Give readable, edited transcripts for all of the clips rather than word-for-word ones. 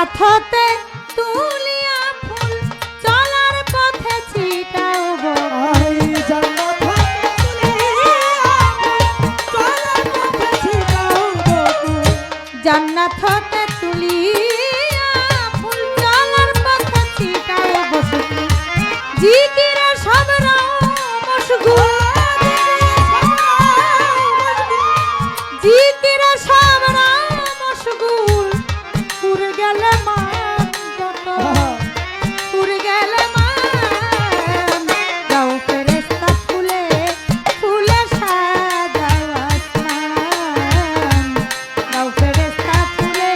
জান্নাত হতে তুলিয়া ফুল চলার পথে ছিটাও গো আই জান্নাত হতে তুলিয়া চলার পথে ছিটাও গো ফুল। জান্নাত হতে তুলিয়া ফুল চলার পথে ছিটাও গো শুকনি জিকিরে সব মশগুল জিকিরে সব মশগুল পুরে গেলে মান যত পুরে গেলে মান যাও ফেরেশতা ফুলে ফুলে সাজাও আসমান যাও ফেরেশতা ফুলে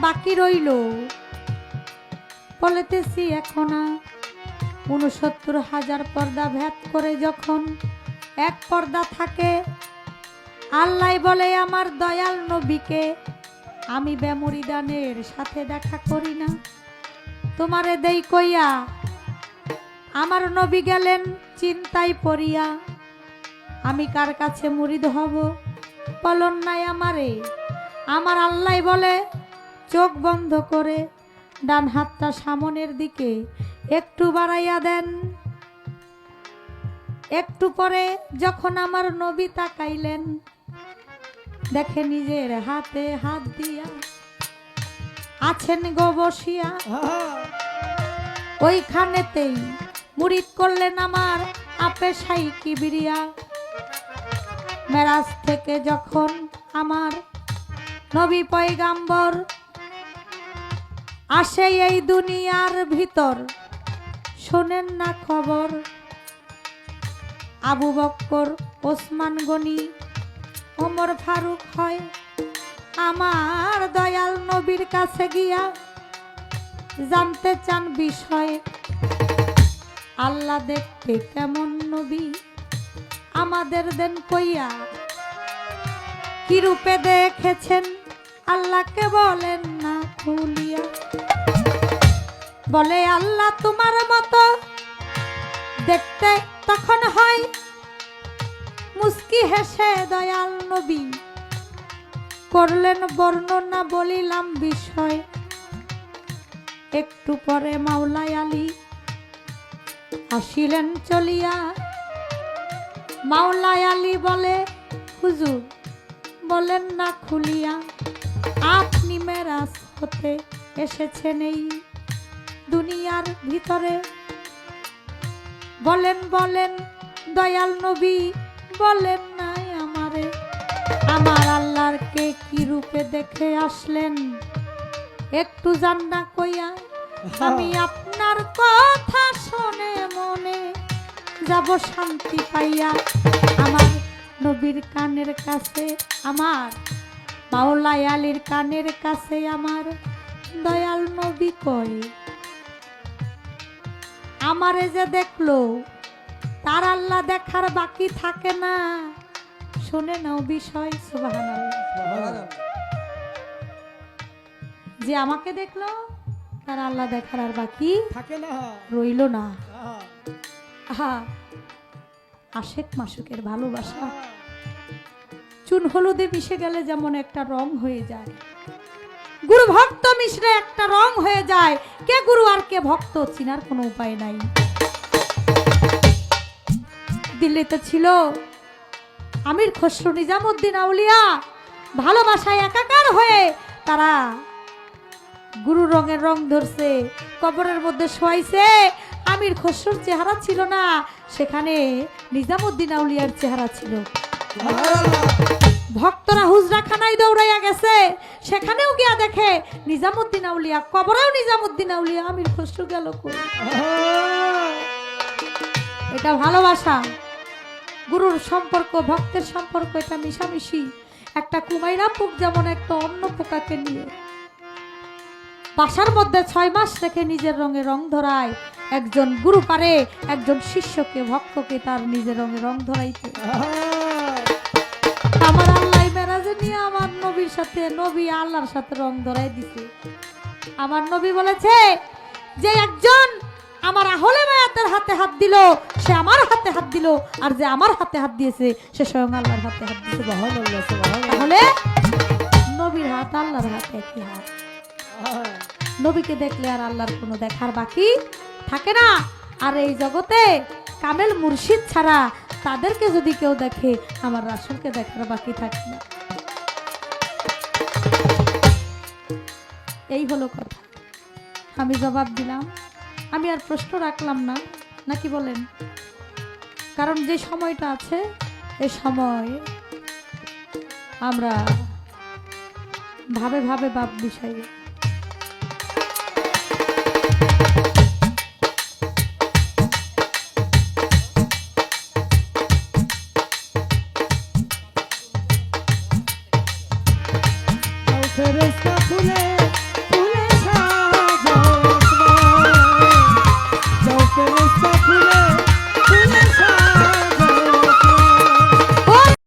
বাকি রইল বলেতেছি এখন ৬৯,০০০ পর্দা ভেদ করে যখন এক পর্দা থাকে, আল্লাহ বলে আমার দয়াল নবীকে আমি বেমরিদানের সাথে দেখা করি না, তোমারে দেই কইয়া আমার নবী গেলেন চিন্তায় পড়িয়া, আমি কার কাছে মুরিদ হব বলন নাই আমারে। আমার আল্লাহ বলে চোখ বন্ধ করে ডান হাতটা সামনের দিকে একটু বাড়াইয়া দেন। একটু পরে যখন আমার নবী তাকাইলেন, দেখে নিজের হাতে হাত দিয়া আছেন গো বসিয়া, ওইখানেতেই মুরিদ করলেন আমার আপে শাই কিবরিয়া। মেরাজ থেকে যখন আমার নবী পয়গাম্বর আসে এই দুনিয়ার ভিতর, শোনেন না খবর আবু বক্কর, ওসমান গনি, ওমর ফারুক হয় আমার দয়াল নবীর কাছে গিয়া জানতে চান বিষয়, আল্লাহ দেখতে কেমন নবী আমাদের দেন কইয়া, কি রূপে দেখেছেন আল্লাহকে বলেন না খুলিয়া। বলে আল্লাহ তোমার মতো দেখতে তখন হয়, মুস্কি হেসে দয়াল নবী করলেন বর্ণনা, বলিলাম বিষয়। একটু পরে মাওলাই আলী আসিলেন চলিয়া, মাওলাই আলী বলে হুজুর বলেন না খুলিয়া, আপনি মেরাজ হতে এসেছেন এই দুনিয়ার ভিতরে, বলেন বলেন দয়াল নবী বলেন নাই আমারে, আমার আল্লাহর কে কি রূপে দেখে আসলেন একটু জান্না কইয়া, আমি আপনার কথা শুনে মনে যাব শান্তি পাইয়া। আমার নবীর কানের কাছে, আমার মাওলাই আলীর কানের কাছে আমার দয়াল নবী কয়, আমারে যে দেখলো তার আল্লাহ দেখার বাকি থাকে না, শুনে নাও বিষয়। সুবহানাল্লাহ। যে আমাকে দেখলো তার আল্লাহ দেখার আর বাকি থাকে না, রইল না। আহা, আশেক মাসুকের ভালোবাসা চুন হলুদে মিশে গেলে যেমন একটা রং হয়ে যায়, গুরু ভক্ত মিশলে একটা রং হয়ে যায়, কে গুরু আর কে ভক্ত চিনার কোনো উপায় নাই। দিল্লিতে ছিল আমির খসরু নিজামুদ্দিন আউলিয়া, ভালোবাসায় একাকার হয়ে তারা গুরু রঙের রং ধরছে, কবরের মধ্যে শোয়াইছে। আমির খসরুর চেহারা ছিল না, সেখানে নিজামুদ্দিন আউলিয়ার চেহারা ছিল। ভক্তরা হুজরাখানায় দৌড়াইয়া গেছে, সেখানেও গিয়া দেখে নিজামুদ্দিন আউলিয়া, কবরেও নিজামুদ্দিন আউলিয়া, আমির খসরু গেল কই? এটা ভালোবাসা, গুরুর সম্পর্ক, ভক্তের সম্পর্ক, এটা মিশামিশি। একটা কুমাইরা পোক যেমন একটা অন্য পোকাকে নিয়ে বাসার মধ্যে 6 মাস রেখে নিজের রঙে রং ধরায়, একজন গুরু পারে একজন শিষ্যকে, ভক্তকে তার নিজের রঙে রং ধরাইতে। আমার আল্লাহ মেরাজে নিয়ে আমার নবীর সাথে, নবী আল্লাহর সাথে রং ধরাই দিছে। আমার নবী বলেছে যে একজন আমার আহলে বায়াতের হাতে হাত দিল, সে আমার হাতে হাত দিল, আর যে আমার হাতে হাত দিয়েছে সে স্বয়ং আল্লাহর হাতে হাত দিয়েছে। সুবহানাল্লাহ, সুবহানাল্লাহ। তাহলে নবীর হাত আল্লাহর হাতে একই হাত। নবীকে দেখলে আর আল্লাহর কোনো দেখার বাকি থাকে না। আর এই জগতে কামেল মুর্শিদ ছাড়া তাদেরকে যদি কেউ দেখে, আমার রাসূলকে দেখার বাকি থাকে না। এই হলো কথা। আমি জবাব দিলাম, আমি আর প্রশ্ন রাখলাম না, নাকি বলেন? কারণ যে সময়টা আছে, এই সময় আমরা ভাবে ভাবে বাপ বিষয়ে